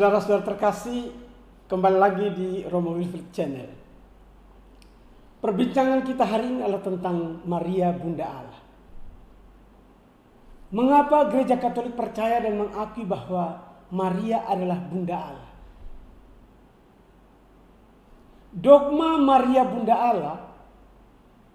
Saudara-saudara terkasih, kembali lagi di Romo Wilfred Channel. Perbincangan kita hari ini adalah tentang Maria Bunda Allah. Mengapa Gereja Katolik percaya dan mengakui bahwa Maria adalah Bunda Allah? Dogma Maria Bunda Allah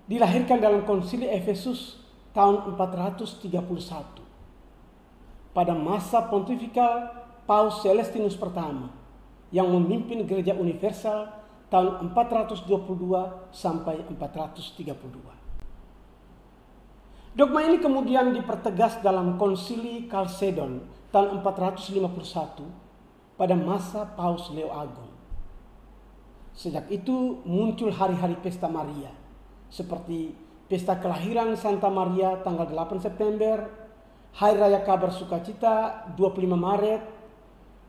dilahirkan dalam Konsili Efesus tahun 431 pada masa pontifikal Paus Celestinus pertama yang memimpin Gereja Universal tahun 422 sampai 432. Dogma ini kemudian dipertegas dalam Konsili Chalcedon tahun 451 pada masa Paus Leo Agung. Sejak itu muncul hari-hari pesta Maria seperti pesta kelahiran Santa Maria tanggal 8 September, Hari Raya Kabar Sukacita 25 Maret,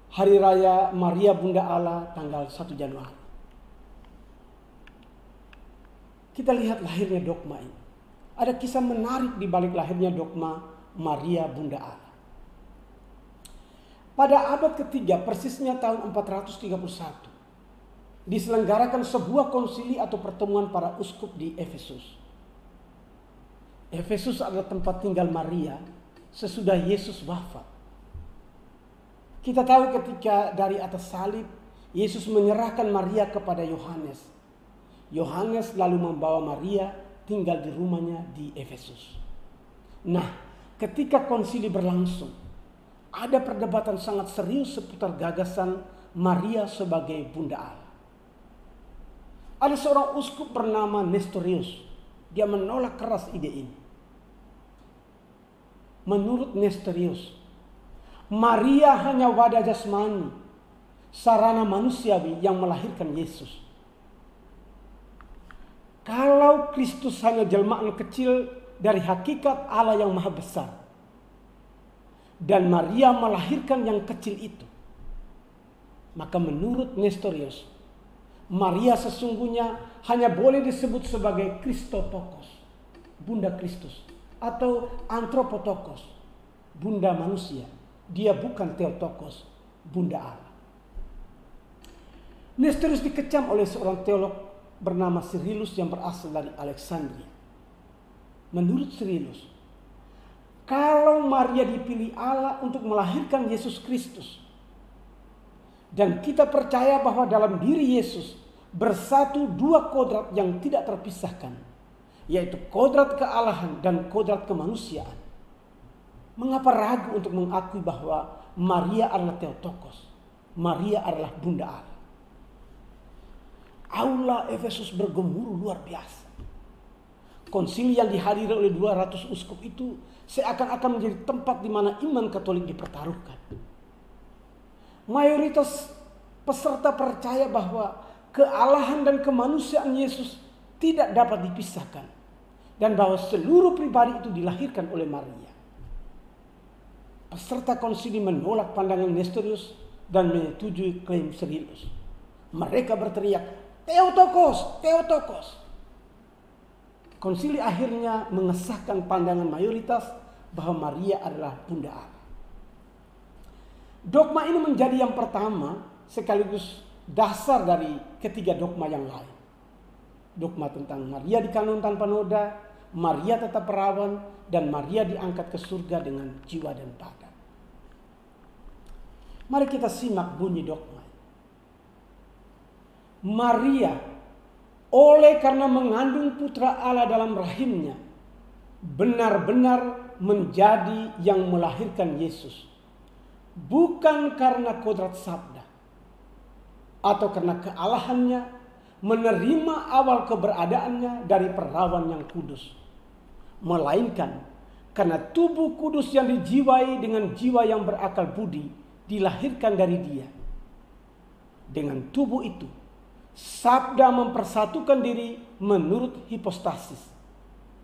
Hari Raya Maria Bunda Allah tanggal 1 Januari. Kita lihat lahirnya dogma ini. Ada kisah menarik di balik lahirnya dogma Maria Bunda Allah. Pada abad ketiga, persisnya tahun 431, diselenggarakan sebuah konsili atau pertemuan para uskup di Efesus. Efesus adalah tempat tinggal Maria sesudah Yesus wafat. Kita tahu ketika dari atas salib, Yesus menyerahkan Maria kepada Yohanes. Yohanes lalu membawa Maria tinggal di rumahnya di Efesus. Nah, ketika konsili berlangsung, ada perdebatan sangat serius seputar gagasan Maria sebagai Bunda Allah. Ada seorang uskup bernama Nestorius. Dia menolak keras ide ini. Menurut Nestorius, Maria hanya wadah jasmani, sarana manusiawi yang melahirkan Yesus. Kalau Kristus hanya jelmaan kecil dari hakikat Allah yang maha besar, dan Maria melahirkan yang kecil itu, maka menurut Nestorius, Maria sesungguhnya hanya boleh disebut sebagai Christotokos, Bunda Kristus, atau Anthropotokos, Bunda manusia. Dia bukan Theotokos, Bunda Allah. Nestorius dikecam oleh seorang teolog bernama Cyrillus yang berasal dari Alexandria. Menurut Cyrillus, kalau Maria dipilih Allah untuk melahirkan Yesus Kristus, dan kita percaya bahwa dalam diri Yesus bersatu dua kodrat yang tidak terpisahkan, yaitu kodrat kealahan dan kodrat kemanusiaan, mengapa ragu untuk mengakui bahwa Maria adalah Theotokos, Maria adalah Bunda Allah? Aula Efesus bergemuruh luar biasa. Konsili yang dihadiri oleh 200 uskup itu seakan-akan menjadi tempat di mana iman Katolik dipertaruhkan. Mayoritas peserta percaya bahwa kealahan dan kemanusiaan Yesus tidak dapat dipisahkan, dan bahwa seluruh pribadi itu dilahirkan oleh Maria. Peserta konsili menolak pandangan Nestorius dan menyetujui klaim Cyrillus. Mereka berteriak, Theotokos, Theotokos. Konsili akhirnya mengesahkan pandangan mayoritas bahwa Maria adalah Bunda Allah. Dogma ini menjadi yang pertama sekaligus dasar dari ketiga dogma yang lain. Dogma tentang Maria dikanun tanpa noda, Maria tetap perawan, dan Maria diangkat ke surga dengan jiwa dan badan. Mari kita simak bunyi dogma. Maria, oleh karena mengandung putra Allah dalam rahimnya, benar-benar menjadi yang melahirkan Yesus. Bukan karena kodrat sabda atau karena kealahannya, menerima awal keberadaannya dari perawan yang kudus, melainkan karena tubuh kudus yang dijiwai dengan jiwa yang berakal budi dilahirkan dari dia. Dengan tubuh itu, sabda mempersatukan diri menurut hipostasis,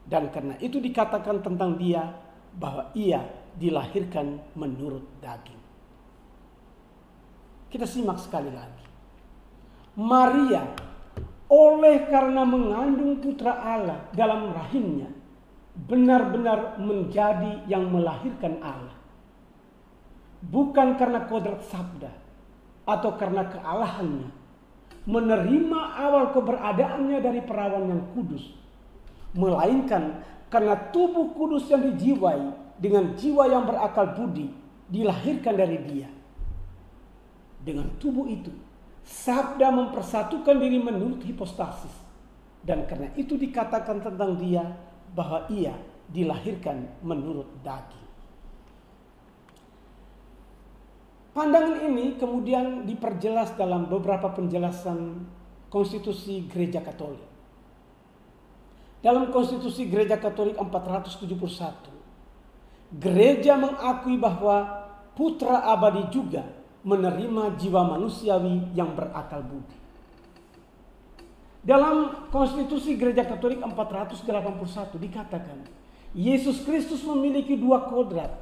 dan karena itu dikatakan tentang dia bahwa ia dilahirkan menurut daging. Kita simak sekali lagi. Maria, oleh karena mengandung putra Allah dalam rahimnya, benar-benar menjadi yang melahirkan Allah. Bukan karena kodrat sabda atau karena kealahannya, menerima awal keberadaannya dari perawan yang kudus, melainkan karena tubuh kudus yang dijiwai dengan jiwa yang berakal budi dilahirkan dari dia. Dengan tubuh itu, Sabda mempersatukan diri menurut hipostasis, dan karena itu dikatakan tentang dia bahwa ia dilahirkan menurut daging. Pandangan ini kemudian diperjelas dalam beberapa penjelasan konstitusi Gereja Katolik. Dalam konstitusi Gereja Katolik 471, gereja mengakui bahwa putra abadi juga menerima jiwa manusiawi yang berakal budi. Dalam konstitusi Gereja Katolik 481 dikatakan, Yesus Kristus memiliki dua kodrat,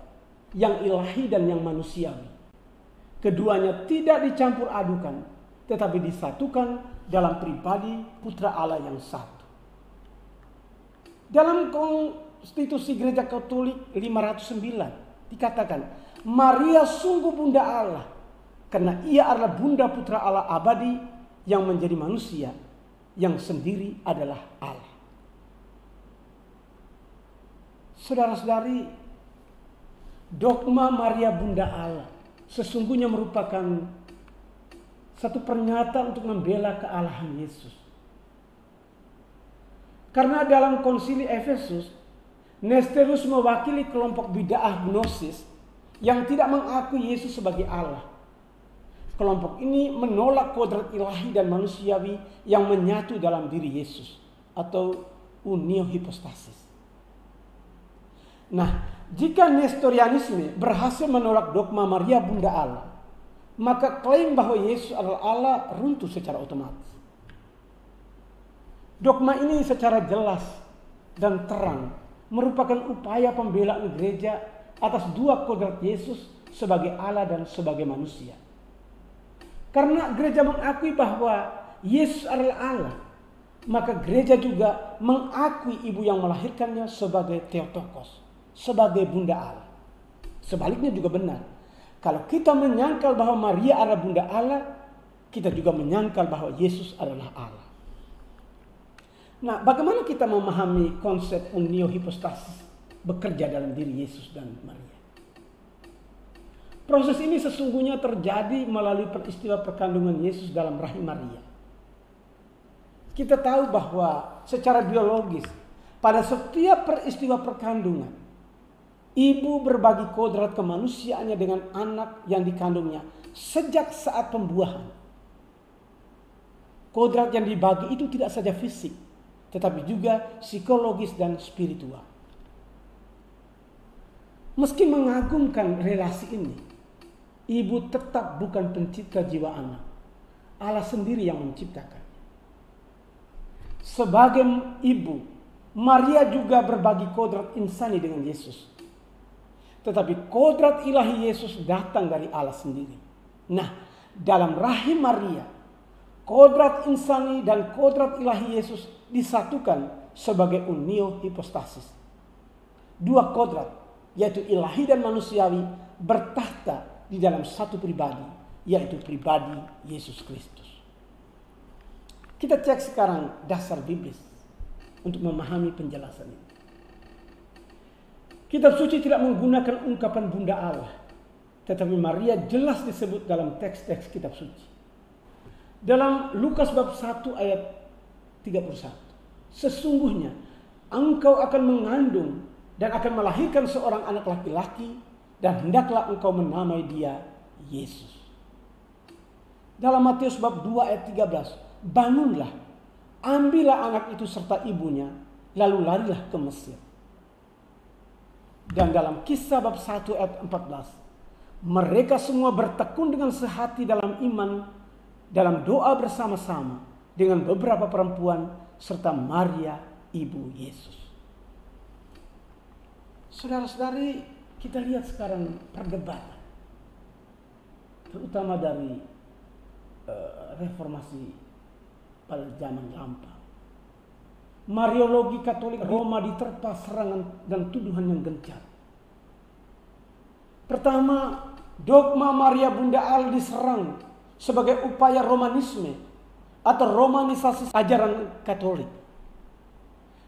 yang ilahi dan yang manusiawi. Keduanya tidak dicampur adukan, tetapi disatukan dalam pribadi Putra Allah yang satu. Dalam konstitusi Gereja Katolik 509 dikatakan, Maria sungguh bunda Allah, karena ia adalah bunda Putra Allah abadi yang menjadi manusia, yang sendiri adalah Allah. Saudara-saudari, dogma Maria bunda Allah sesungguhnya merupakan satu pernyataan untuk membela kealahan Yesus. Karena dalam konsili Efesus, Nestorius mewakili kelompok bid'ah gnosis yang tidak mengakui Yesus sebagai Allah. Kelompok ini menolak kodrat ilahi dan manusiawi yang menyatu dalam diri Yesus atau unio hipostasis. Nah, jika Nestorianisme berhasil menolak dogma Maria bunda Allah, maka klaim bahwa Yesus adalah Allah runtuh secara otomatis. Dogma ini secara jelas dan terang merupakan upaya pembelaan gereja atas dua kodrat Yesus sebagai Allah dan sebagai manusia. Karena gereja mengakui bahwa Yesus adalah Allah, maka gereja juga mengakui ibu yang melahirkannya sebagai Theotokos, sebagai bunda Allah. Sebaliknya juga benar. Kalau kita menyangkal bahwa Maria adalah bunda Allah, kita juga menyangkal bahwa Yesus adalah Allah. Nah, bagaimana kita memahami konsep unio hipostasis bekerja dalam diri Yesus dan Maria? Proses ini sesungguhnya terjadi melalui peristiwa perkandungan Yesus dalam rahim Maria. Kita tahu bahwa secara biologis, pada setiap peristiwa perkandungan, ibu berbagi kodrat kemanusiaannya dengan anak yang dikandungnya sejak saat pembuahan. Kodrat yang dibagi itu tidak saja fisik, tetapi juga psikologis dan spiritual. Meski mengagumkan relasi ini, ibu tetap bukan pencipta jiwa anak. Allah sendiri yang menciptakan. Sebagai ibu, Maria juga berbagi kodrat insani dengan Yesus. Tetapi kodrat ilahi Yesus datang dari Allah sendiri. Nah, dalam rahim Maria, kodrat insani dan kodrat ilahi Yesus disatukan sebagai unio hipostasis. Dua kodrat, yaitu ilahi dan manusiawi, bertahta di dalam satu pribadi, yaitu pribadi Yesus Kristus. Kita cek sekarang dasar biblis untuk memahami penjelasan ini. Kitab suci tidak menggunakan ungkapan bunda Allah, tetapi Maria jelas disebut dalam teks-teks kitab suci. Dalam Lukas bab 1 ayat 31. Sesungguhnya engkau akan mengandung dan akan melahirkan seorang anak laki-laki, dan hendaklah engkau menamai dia Yesus. Dalam Matius bab 2 ayat 13. Bangunlah, ambillah anak itu serta ibunya, lalu larilah ke Mesir. Dan dalam Kisah bab 1 ayat 14. Mereka semua bertekun dengan sehati dalam iman, dalam doa bersama-sama dengan beberapa perempuan serta Maria ibu Yesus. Saudara-saudari, kita lihat sekarang perdebatan, terutama dari reformasi pada zaman lampau. Mariologi Katolik Roma diterpa serangan dan tuduhan yang gencar. Pertama, dogma Maria bunda Allah diserang sebagai upaya Romanisme atau romanisasi ajaran Katolik.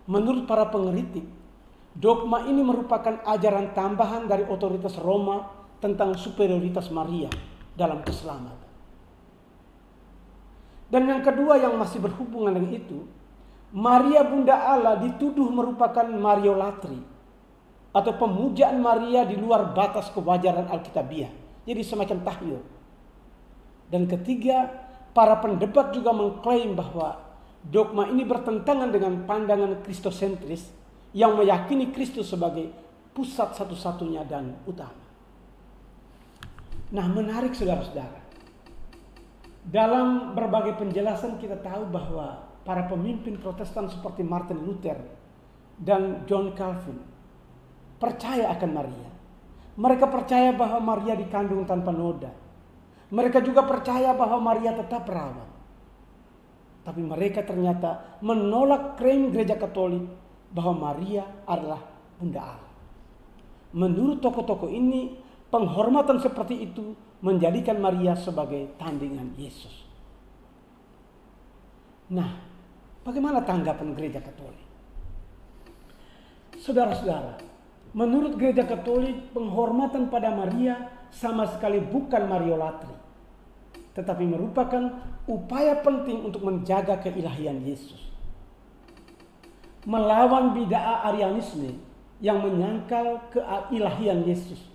Menurut para pengkritik, dogma ini merupakan ajaran tambahan dari otoritas Roma tentang superioritas Maria dalam keselamatan. Dan yang kedua yang masih berhubungan dengan itu, Maria Bunda Allah dituduh merupakan Mariolatri atau pemujaan Maria di luar batas kewajaran Alkitabiah. Jadi semacam tahyul. Dan ketiga, para pendebat juga mengklaim bahwa dogma ini bertentangan dengan pandangan kristosentris yang meyakini Kristus sebagai pusat satu-satunya dan utama. Nah, menarik saudara-saudara. Dalam berbagai penjelasan kita tahu bahwa para pemimpin Protestan seperti Martin Luther dan John Calvin percaya akan Maria. Mereka percaya bahwa Maria dikandung tanpa noda. Mereka juga percaya bahwa Maria tetap perawan. Tapi mereka ternyata menolak klaim gereja Katolik bahwa Maria adalah Bunda Allah. Menurut tokoh-tokoh ini, penghormatan seperti itu menjadikan Maria sebagai tandingan Yesus. Nah, bagaimana tanggapan gereja Katolik? Saudara-saudara, menurut gereja Katolik, penghormatan pada Maria sama sekali bukan Mariolatri, tetapi merupakan upaya penting untuk menjaga keilahian Yesus. Melawan bid'ah Arianisme yang menyangkal keilahian Yesus.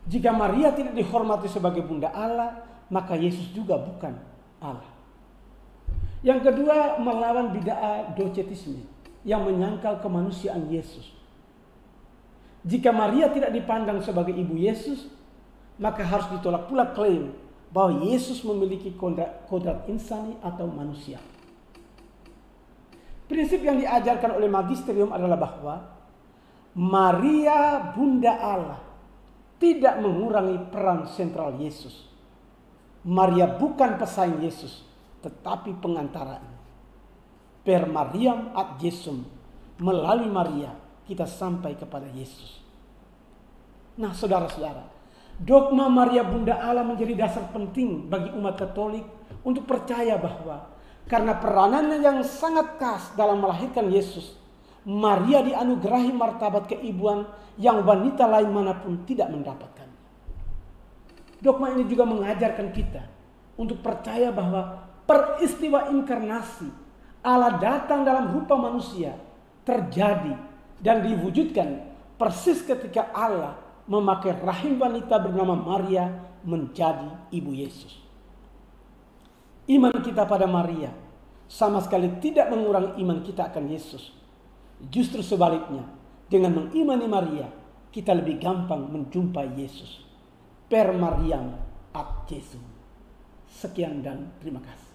Jika Maria tidak dihormati sebagai Bunda Allah, maka Yesus juga bukan Allah. Yang kedua, melawan bid'ah docetisme yang menyangkal kemanusiaan Yesus. Jika Maria tidak dipandang sebagai ibu Yesus, maka harus ditolak pula klaim bahwa Yesus memiliki kodrat insani atau manusia. Prinsip yang diajarkan oleh magisterium adalah bahwa Maria Bunda Allah tidak mengurangi peran sentral Yesus. Maria bukan pesaing Yesus, tetapi pengantaranya. Per Mariam ad Jesum, melalui Maria kita sampai kepada Yesus. Nah, saudara-saudara, dogma Maria Bunda Allah menjadi dasar penting bagi umat Katolik untuk percaya bahwa karena peranannya yang sangat khas dalam melahirkan Yesus, Maria dianugerahi martabat keibuan yang wanita lain manapun tidak mendapatkan. Dogma ini juga mengajarkan kita untuk percaya bahwa peristiwa inkarnasi Allah datang dalam rupa manusia terjadi dan diwujudkan persis ketika Allah memakai rahim wanita bernama Maria menjadi ibu Yesus. Iman kita pada Maria sama sekali tidak mengurangi iman kita akan Yesus. Justru sebaliknya, dengan mengimani Maria, kita lebih gampang menjumpai Yesus. Per Mariam ad Jesum. Sekian dan terima kasih.